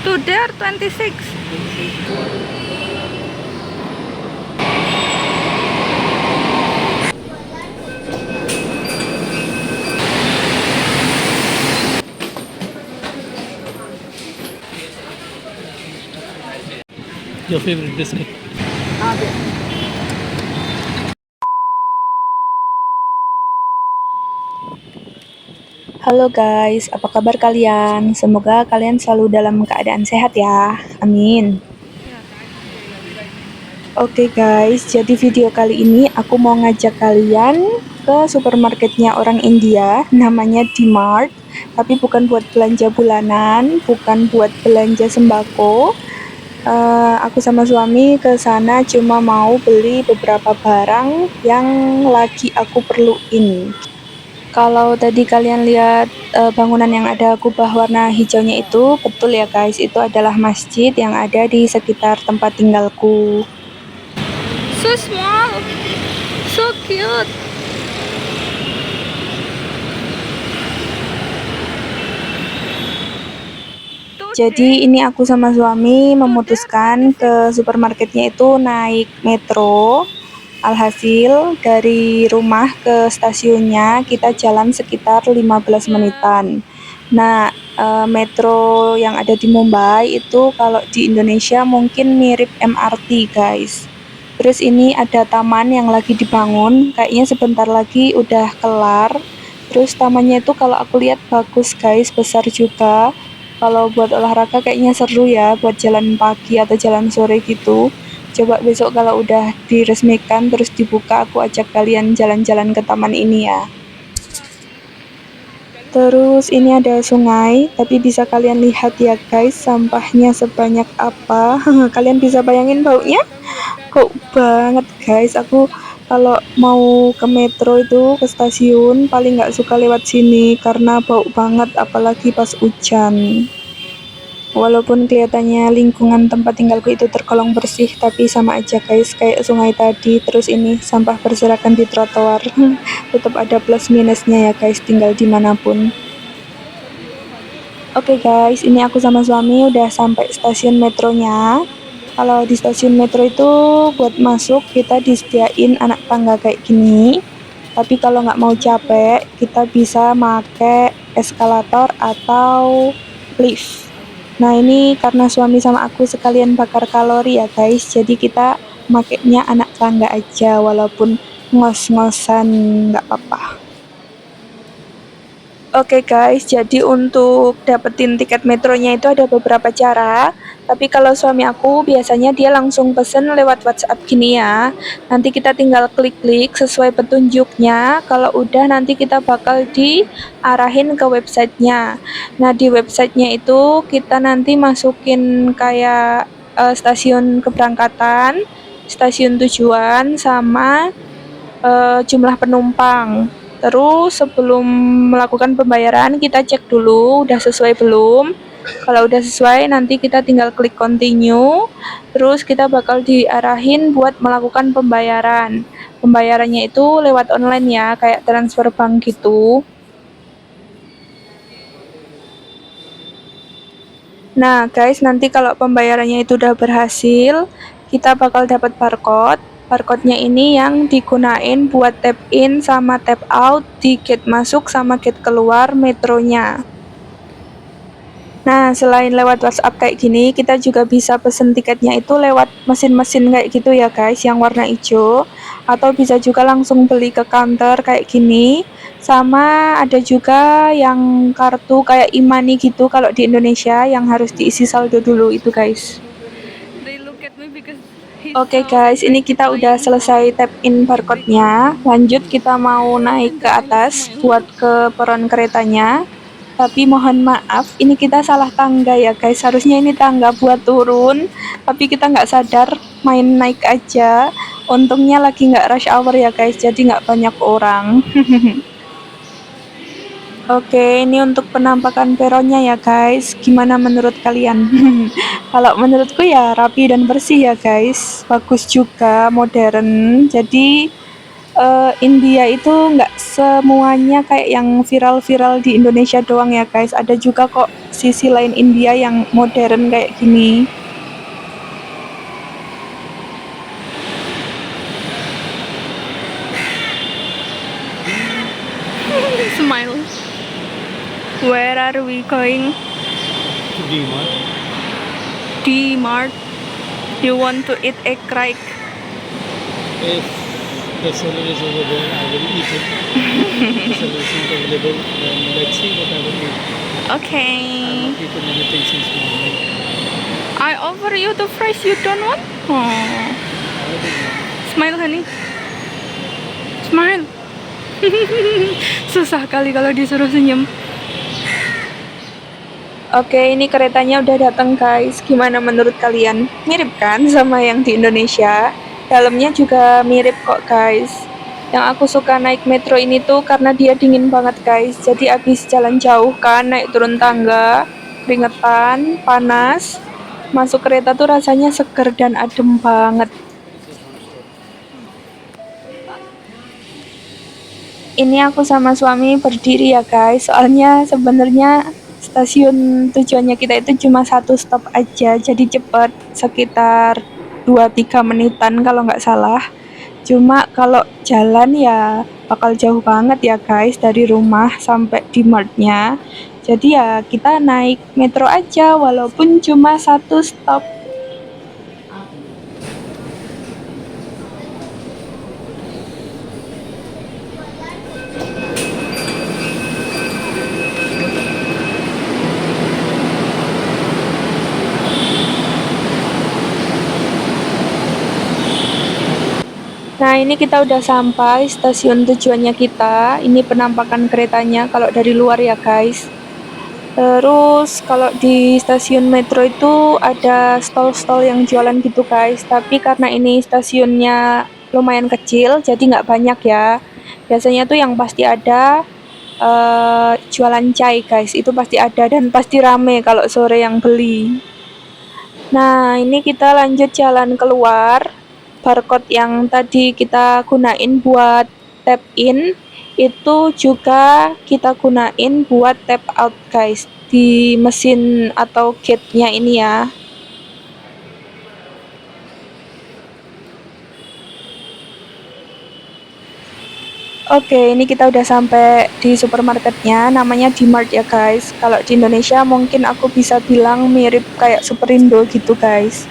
To there 26. Your favorite biscuit? Halo guys, apa kabar kalian? Semoga kalian selalu dalam keadaan sehat ya. Amin. Oke guys, jadi video kali ini aku mau ngajak kalian ke supermarketnya orang India, namanya D-Mart. Tapi bukan buat belanja bulanan, bukan buat belanja sembako. Aku sama suami ke sana cuma mau beli beberapa barang yang lagi aku perluin. Kalau tadi kalian lihat bangunan yang ada kubah warna hijaunya itu, betul ya guys, itu adalah masjid yang ada di sekitar tempat tinggalku. So small, so cute. Jadi ini aku sama suami memutuskan ke supermarketnya itu naik metro. Alhasil dari rumah ke stasiunnya kita jalan sekitar 15 menitan. Nah, metro yang ada di Mumbai itu kalau di Indonesia mungkin mirip MRT guys. Terus ini ada taman yang lagi dibangun, kayaknya sebentar lagi udah kelar. Terus tamannya itu kalau aku lihat bagus guys, besar juga. Kalau buat olahraga kayaknya seru ya, buat jalan pagi atau jalan sore gitu. Coba besok kalau udah diresmikan terus dibuka, aku ajak kalian jalan-jalan ke taman ini ya. Terus ini ada sungai, tapi bisa kalian lihat ya guys, sampahnya sebanyak apa. Kalian bisa bayangin baunya? Bau banget guys. Aku kalau mau ke metro itu, ke stasiun, paling nggak suka lewat sini karena bau banget, apalagi pas hujan. Walaupun kelihatannya lingkungan tempat tinggalku itu tergolong bersih, tapi sama aja guys, kayak sungai tadi. Terus ini sampah berserakan di trotoar. Tetap ada plus minusnya ya guys, tinggal dimanapun. Oke guys, ini aku sama suami udah sampai stasiun metronya. Kalau di stasiun metro itu buat masuk kita disediain anak tangga kayak gini. Tapi kalau nggak mau capek, kita bisa pakai eskalator atau lift. Nah ini karena suami sama aku sekalian bakar kalori ya guys, jadi kita makainya anak tangga aja walaupun ngos-ngosan nggak apa-apa. Oke guys, jadi untuk dapetin tiket metronya itu ada beberapa cara. Tapi kalau suami aku biasanya dia langsung pesen lewat WhatsApp gini ya. Nanti kita tinggal klik-klik sesuai petunjuknya. Kalau udah nanti kita bakal diarahin ke websitenya. Nah di websitenya itu kita nanti masukin kayak stasiun keberangkatan, stasiun tujuan, sama jumlah penumpang. Terus sebelum melakukan pembayaran kita cek dulu udah sesuai belum. Kalau udah sesuai nanti kita tinggal klik continue. Terus kita bakal diarahin buat melakukan pembayaran. Pembayarannya itu lewat online ya, kayak transfer bank gitu. Nah guys, nanti kalau pembayarannya itu udah berhasil, kita bakal dapat barcode. Barcode-nya ini yang digunain buat tap in sama tap out di gate masuk sama gate keluar metronya. Nah, selain lewat WhatsApp kayak gini, kita juga bisa pesen tiketnya itu lewat mesin-mesin kayak gitu ya guys, yang warna hijau. Atau bisa juga langsung beli ke counter kayak gini. Sama ada juga yang kartu kayak e-money gitu kalau di Indonesia yang harus diisi saldo dulu itu guys. They look at me because he's Oke so guys, ini like kita udah annoying. selesai tap in barcode-nya. Lanjut kita mau naik ke atas buat ke peron keretanya. Tapi mohon maaf, ini kita salah tangga ya guys. Harusnya ini tangga buat turun, tapi kita nggak sadar main naik aja. Untungnya lagi nggak rush hour ya guys, jadi nggak banyak orang. Oke, ini untuk penampakan peronnya ya guys. Gimana menurut kalian? Kalau menurutku ya rapi dan bersih ya guys. Bagus juga, modern. Jadi India itu nggak semuanya kayak yang viral-viral di Indonesia doang ya guys, ada juga kok sisi lain India yang modern kayak gini. Smile. Where are we going? To D-Mart. D-Mart. You want to eat egg crack? If the seller is over there, I will eat it. If the seller is not available, then let's see what I will eat. I Okay. have not eaten anything since morning. I offer you the fries you don't want. Oh. I don't know. Smile honey. Smile. Susah kali kalau disuruh senyum. Oke, ini keretanya udah datang guys. Gimana menurut kalian? Mirip kan sama yang di Indonesia? Dalamnya juga mirip kok guys. Yang aku suka naik metro ini tuh karena dia dingin banget guys. Jadi abis jalan jauh kan, naik turun tangga, keringetan, panas. Masuk kereta tuh rasanya seger dan adem banget. Ini aku sama suami berdiri ya guys, soalnya sebenarnya stasiun tujuannya kita itu cuma satu stop aja, jadi cepet, sekitar 2-3 menitan kalau nggak salah. Cuma kalau jalan ya bakal jauh banget ya guys dari rumah sampai di martnya. Jadi ya kita naik metro aja walaupun cuma satu stop. Nah, ini kita udah sampai stasiun tujuannya kita. Ini penampakan keretanya kalau dari luar ya, guys. Terus kalau di stasiun metro itu ada stall-stall yang jualan gitu, guys. Tapi karena ini stasiunnya lumayan kecil, jadi nggak banyak ya. Biasanya tuh yang pasti ada jualan chai, guys. Itu pasti ada dan pasti rame kalau sore yang beli. Nah, ini kita lanjut jalan keluar. Barcode yang tadi kita gunain buat tap in, itu juga kita gunain buat tap out, guys, di mesin atau gate-nya ini ya. Oke, ini kita udah sampai di supermarketnya, namanya D-Mart ya guys. Kalau di Indonesia mungkin aku bisa bilang mirip kayak Superindo gitu guys.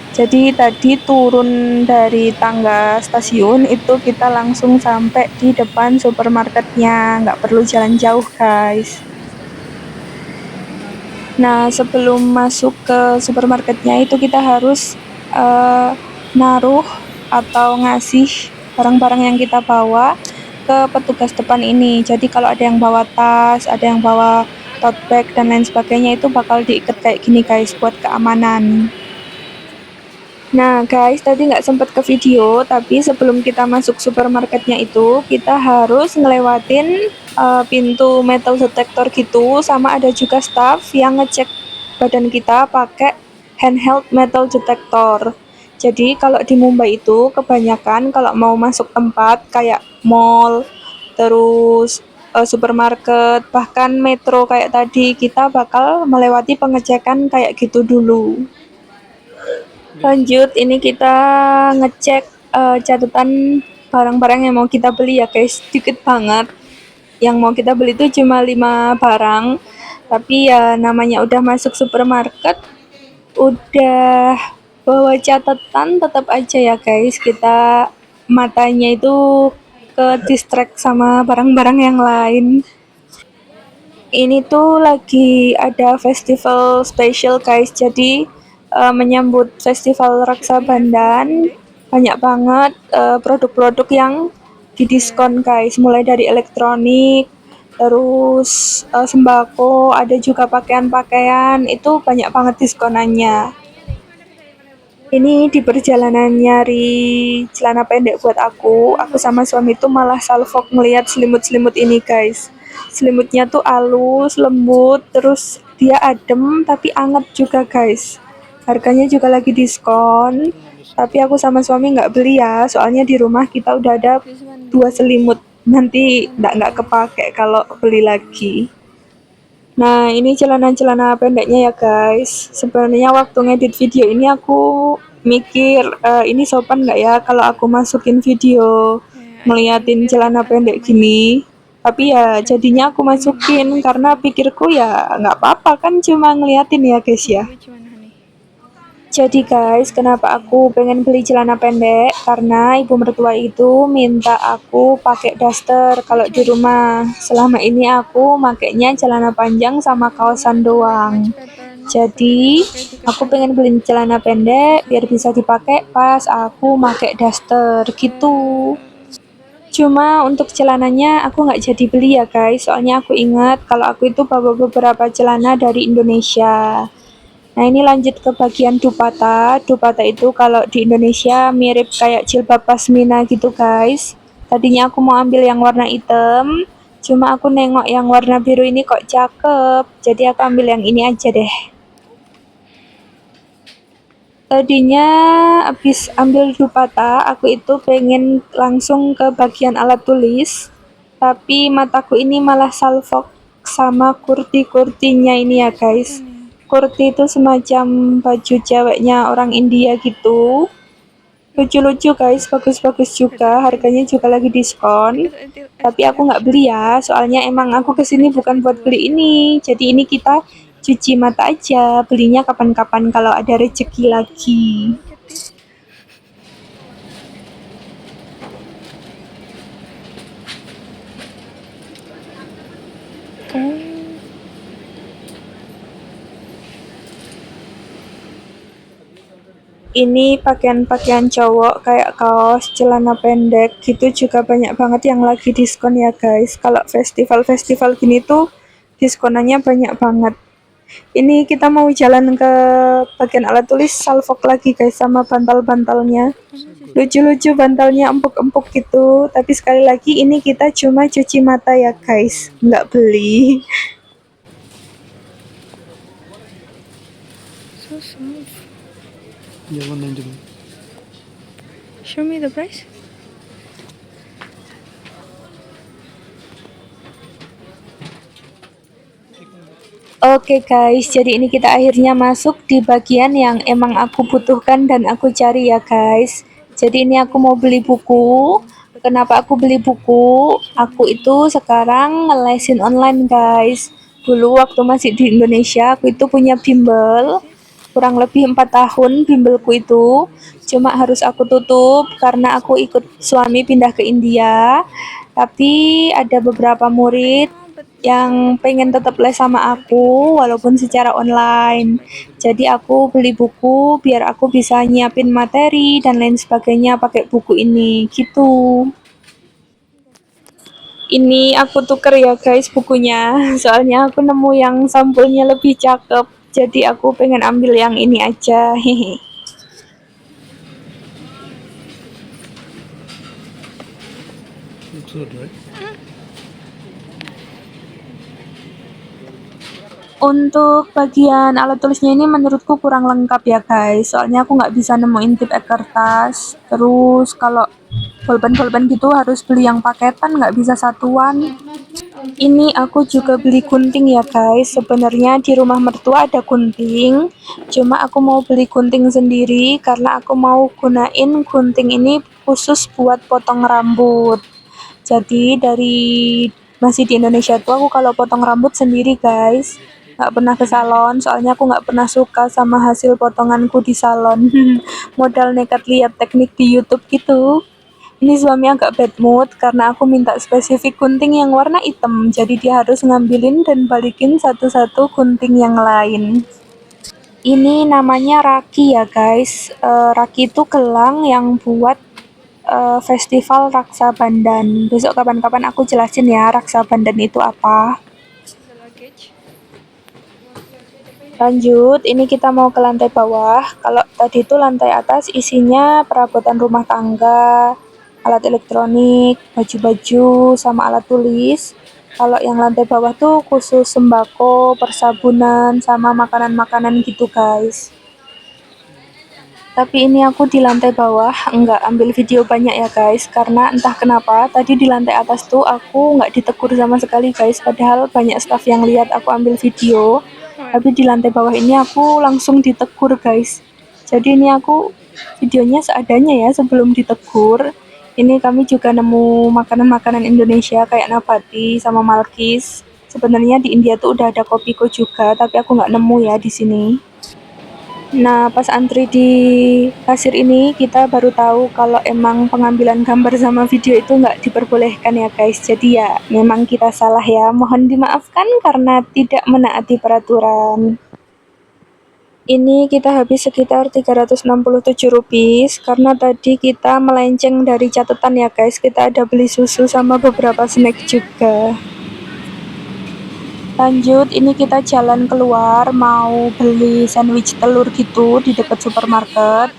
Jadi tadi turun dari tangga stasiun itu kita langsung sampai di depan supermarketnya, nggak perlu jalan jauh guys. Nah, sebelum masuk ke supermarketnya itu kita harus eh, naruh atau ngasih barang-barang yang kita bawa ke petugas depan ini. Jadi kalau ada yang bawa tas, ada yang bawa tote bag dan lain sebagainya itu bakal diikat kayak gini guys buat keamanan. Nah guys, tadi nggak sempat ke video, tapi sebelum kita masuk supermarketnya itu, kita harus ngelewatin pintu metal detector gitu, sama ada juga staff yang ngecek badan kita pakai handheld metal detector. Jadi kalau di Mumbai itu kebanyakan kalau mau masuk tempat kayak mall, terus supermarket, bahkan metro kayak tadi, kita bakal melewati pengecekan kayak gitu dulu. Lanjut, ini kita ngecek catatan barang-barang yang mau kita beli ya guys, sedikit banget. Yang mau kita beli itu cuma 5 barang, tapi ya namanya udah masuk supermarket, udah bawa catatan tetap aja ya guys, kita matanya itu ke distract sama barang-barang yang lain. Ini tuh lagi ada festival special guys, jadi menyambut festival Raksa Bandan banyak banget produk-produk yang didiskon guys, mulai dari elektronik, terus sembako, ada juga pakaian-pakaian, itu banyak banget diskonannya. Ini di perjalanan nyari celana pendek buat aku sama suami tuh malah salfok ngelihat selimut-selimut ini guys. Selimutnya tuh halus, lembut, terus dia adem tapi anget juga guys. Harganya juga lagi diskon, Tapi aku sama suami nggak beli ya, soalnya di rumah kita udah ada 2 selimut. Nanti nggak kepake kalau beli lagi. Nah, ini celana-celana pendeknya ya guys. Sebenarnya waktu ngedit video ini aku mikir ini sopan nggak ya kalau aku masukin video ngeliatin celana pendek gini. Tapi ya jadinya aku masukin karena pikirku ya nggak apa-apa kan cuma ngeliatin ya guys ya. Which one, honey? Jadi guys, kenapa aku pengen beli celana pendek? Karena ibu mertua itu minta aku pakai daster kalau di rumah. Selama ini aku makainya celana panjang sama kaosan doang. Jadi, aku pengen beli celana pendek biar bisa dipakai pas aku pakai daster gitu. Cuma untuk celananya aku nggak jadi beli ya guys, soalnya aku ingat kalau aku itu bawa beberapa celana dari Indonesia. Nah, ini lanjut ke bagian dupata. Dupata itu kalau di Indonesia mirip kayak jilbab pasmina gitu, guys. Tadinya aku mau ambil yang warna hitam, cuma aku nengok yang warna biru ini kok cakep. Jadi aku ambil yang ini aja deh. Tadinya habis ambil dupata, aku itu pengen langsung ke bagian alat tulis. Tapi mataku ini malah salfok sama kurti-kurtinya ini ya, guys. Kurti itu semacam baju ceweknya orang India gitu. Lucu-lucu guys, bagus-bagus juga. Harganya juga lagi diskon. Tapi aku nggak beli ya, soalnya emang aku kesini bukan buat beli ini. Jadi ini kita cuci mata aja. Belinya kapan-kapan kalau ada rezeki lagi. Look at this. Oh. Ini pakaian-pakaian cowok kayak kaos, celana pendek gitu juga banyak banget yang lagi diskon ya guys. Kalau festival-festival gini tuh diskonannya banyak banget. Ini kita mau jalan ke bagian alat tulis salfok lagi guys sama bantal-bantalnya. Lucu-lucu bantalnya empuk-empuk gitu. Tapi sekali lagi ini kita cuma cuci mata ya guys, nggak beli. So smooth. Yeah, 190. Show me the price. Oke guys, jadi ini kita akhirnya masuk di bagian yang emang aku butuhkan dan aku cari ya guys. Jadi ini aku mau beli buku. Kenapa aku beli buku? Aku itu sekarang ngelesin online guys. Dulu waktu masih di Indonesia, aku itu punya bimbel. Kurang lebih 4 tahun bimbelku itu. Cuma harus aku tutup karena aku ikut suami pindah ke India. Tapi ada beberapa murid yang pengen tetap les sama aku walaupun secara online. Jadi aku beli buku biar aku bisa nyiapin materi dan lain sebagainya pakai buku ini gitu. Ini aku tuker ya guys bukunya, soalnya aku nemu yang sampulnya lebih cakep. Jadi aku pengen ambil yang ini aja. Hehe. Looks good, right? Untuk bagian alat tulisnya ini menurutku kurang lengkap ya guys, soalnya aku nggak bisa nemuin tip kertas. Terus kalau pulpen gitu harus beli yang paketan, nggak bisa satuan. Ini aku juga beli gunting ya guys. Sebenarnya di rumah mertua ada gunting, cuma aku mau beli gunting sendiri karena aku mau gunain gunting ini khusus buat potong rambut. Jadi dari masih di Indonesia tuh aku kalau potong rambut sendiri guys, nggak pernah ke salon, soalnya aku nggak pernah suka sama hasil potonganku di salon. Modal nekat lihat teknik di YouTube gitu. Ini suami agak bad mood karena aku minta spesifik gunting yang warna hitam, jadi dia harus ngambilin dan balikin satu-satu gunting yang lain. Ini namanya raki ya guys. Raki itu gelang yang buat festival Raksa Bandan. Besok kapan-kapan aku jelasin ya Raksa Bandan itu apa. The luggage. Lanjut, ini kita mau ke lantai bawah. Kalau tadi itu lantai atas isinya perabotan rumah tangga, alat elektronik, baju-baju, sama alat tulis. Kalau yang lantai bawah tuh khusus sembako, persabunan, sama makanan-makanan gitu guys. Tapi ini aku di lantai bawah, nggak ambil video banyak ya guys, karena entah kenapa tadi di lantai atas tuh aku nggak ditegur sama sekali guys, padahal banyak staff yang lihat aku ambil video. Tapi di lantai bawah ini aku langsung ditegur guys. Jadi ini aku videonya seadanya ya sebelum ditegur. Ini kami juga nemu makanan-makanan Indonesia kayak nabati sama malkis. Sebenarnya di India tuh udah ada kopiko juga, tapi aku nggak nemu ya di sini. Nah, pas antri di kasir ini, kita baru tahu kalau emang pengambilan gambar sama video itu nggak diperbolehkan ya guys. Jadi ya, memang kita salah ya. Mohon dimaafkan karena tidak menaati peraturan. Ini kita habis sekitar 367 rupiah karena tadi kita melenceng dari catatan ya guys. Kita ada beli susu sama beberapa snack juga. Lanjut, ini kita jalan keluar mau beli sandwich telur gitu di dekat supermarket.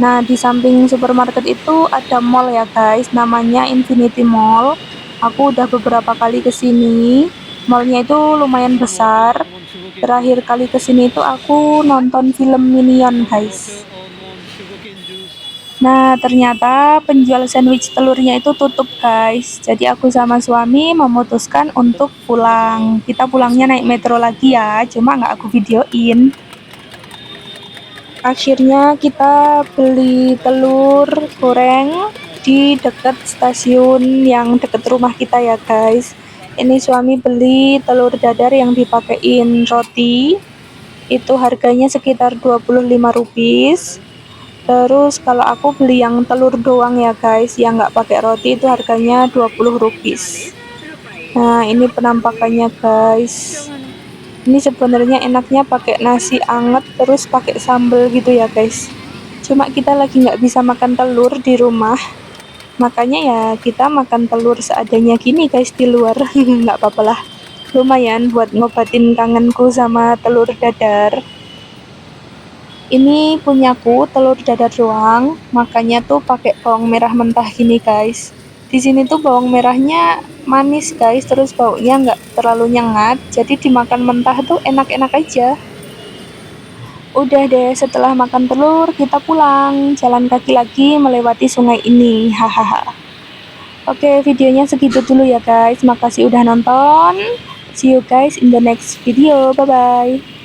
Nah, di samping supermarket itu ada mall ya guys, namanya Infinity Mall. Aku udah beberapa kali kesini. Mallnya itu lumayan besar. Terakhir kali kesini itu aku nonton film Minion guys. Nah, ternyata penjual sandwich telurnya itu tutup guys. Jadi aku sama suami memutuskan untuk pulang. Kita pulangnya naik metro lagi ya, cuma nggak aku videoin. Akhirnya kita beli telur goreng di dekat stasiun yang dekat rumah kita ya guys. Ini suami beli telur dadar yang dipakein roti. Itu harganya sekitar 25 rupiah. Terus kalau aku beli yang telur doang ya guys, yang nggak pakai roti itu harganya 20 rupiah. Nah, ini penampakannya guys. Ini sebenarnya enaknya pakai nasi anget terus pakai sambal gitu ya guys. Cuma kita lagi nggak bisa makan telur di rumah. Makanya ya kita makan telur seadanya gini guys di luar. Nggak apa-apa lah. Lumayan buat ngobatin kangenku sama telur dadar. Ini punyaku telur dadar doang, makanya tuh pakai bawang merah mentah gini guys. Di sini tuh bawang merahnya manis guys, terus baunya nggak terlalu nyengat, jadi dimakan mentah tuh enak-enak aja. Udah deh, setelah makan telur kita pulang, jalan kaki lagi melewati sungai ini, hahaha. Oke, videonya segitu dulu ya guys, makasih udah nonton. See you guys in the next video, bye bye.